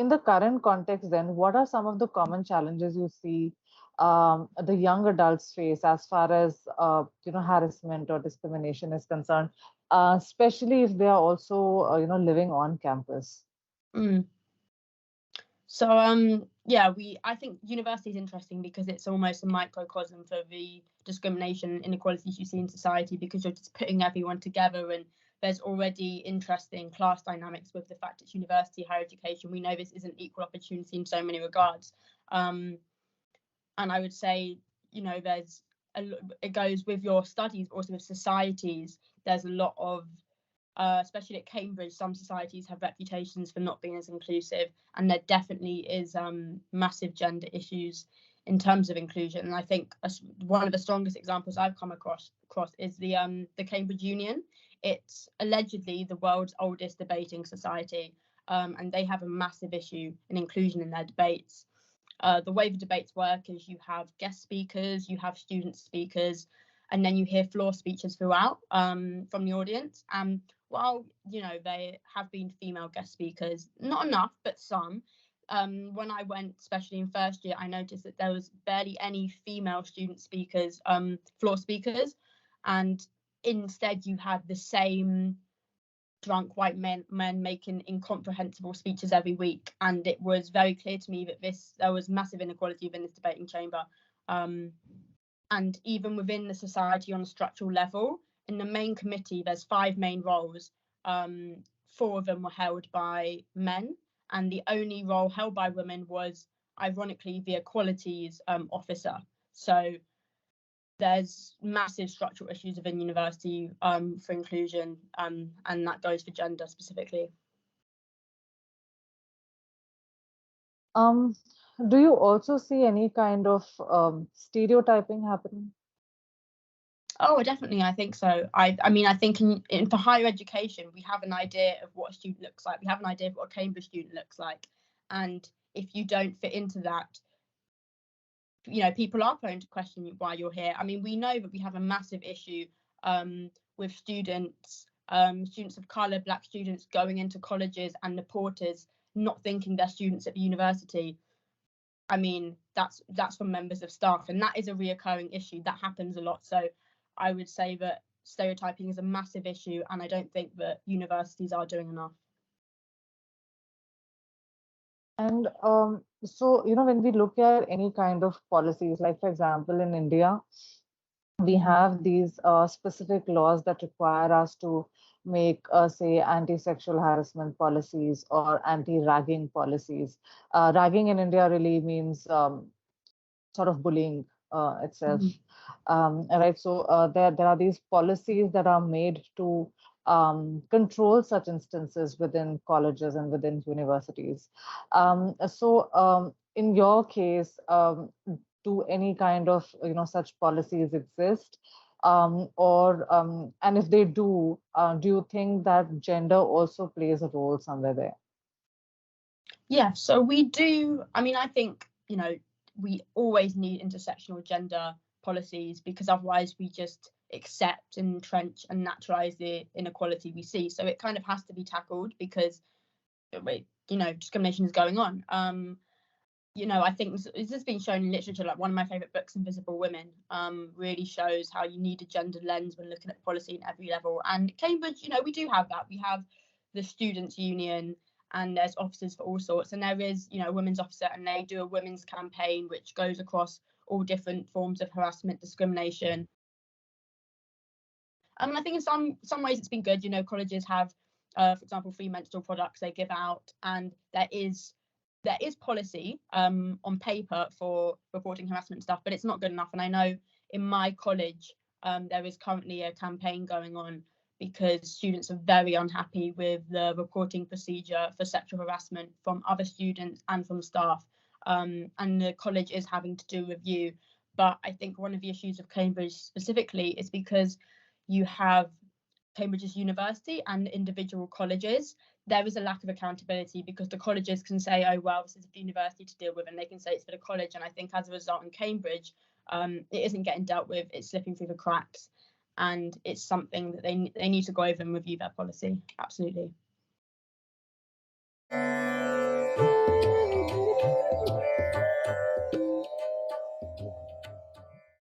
in the current context, then, what are some of the common challenges you see the young adults face as far as harassment or discrimination is concerned, especially if they are also living on campus? Mm. So I think university is interesting because it's almost a microcosm for the discrimination and inequalities you see in society, because you're just putting everyone together, and there's already interesting class dynamics with the fact it's university, higher education. We know this isn't equal opportunity in so many regards. And I would say, it goes with your studies, but also with societies. There's a lot of especially at Cambridge, some societies have reputations for not being as inclusive, and there definitely is massive gender issues in terms of inclusion. And I think one of the strongest examples I've come across is the Cambridge Union. It's allegedly the world's oldest debating society, and they have a massive issue in inclusion in their debates. The way the debates work is you have guest speakers, you have student speakers, and then you hear floor speeches throughout from the audience. And while there have been female guest speakers, not enough, but some. When I went, especially in first year, I noticed that there was barely any female student speakers, floor speakers, and instead you had the same drunk white men making incomprehensible speeches every week. And it was very clear to me that there was massive inequality within this debating chamber. And even within the society on a structural level, in the main committee, there's 5 main roles. 4 of them were held by men, and the only role held by women was, ironically, the equalities officer. So there's massive structural issues within university for inclusion, and that goes for gender specifically. Do you also see any kind of stereotyping happening? Oh, definitely, I think so. I mean, I think for higher education, we have an idea of what a student looks like. We have an idea of what a Cambridge student looks like. And if you don't fit into that, people are prone to question why you're here. I mean, we know that we have a massive issue with students of colour, Black students going into colleges, and the porters not thinking they're students at the university. I mean, that's from members of staff, and that is a reoccurring issue. That happens a lot. So I would say that stereotyping is a massive issue, and I don't think that universities are doing enough. And so, when we look at any kind of policies, like for example, in India, we have these specific laws that require us to make, say, anti-sexual harassment policies or anti-ragging policies. Ragging in India really means sort of bullying itself. Right. So there are these policies that are made to control such instances within colleges and within universities. So in your case, do any kind of such policies exist? And if they do you think that gender also plays a role somewhere there? Yeah, so we do. I mean, I think, we always need intersectional gender policies, because otherwise we just accept, entrench and naturalize the inequality we see. So it kind of has to be tackled, because discrimination is going on. I think this has been shown in literature. Like, one of my favorite books, Invisible Women, really shows how you need a gender lens when looking at policy at every level. And Cambridge, we do have that. We have the Students' Union, and there's officers for all sorts. And there is, a women's officer, and they do a women's campaign which goes across all different forms of harassment, discrimination. And I think in some ways it's been good. Colleges have, for example, free menstrual products they give out, and there is policy on paper for reporting harassment stuff, but it's not good enough. And I know in my college there is currently a campaign going on, because students are very unhappy with the reporting procedure for sexual harassment from other students and from staff, and the college is having to do a review. But I think one of the issues of Cambridge specifically is because you have Cambridge's university and individual colleges. There is a lack of accountability, because the colleges can say, oh, well, this is for the university to deal with, and they can say it's for the college. And I think as a result in Cambridge, it isn't getting dealt with, it's slipping through the cracks, and it's something that they need to go over and review their policy. Absolutely.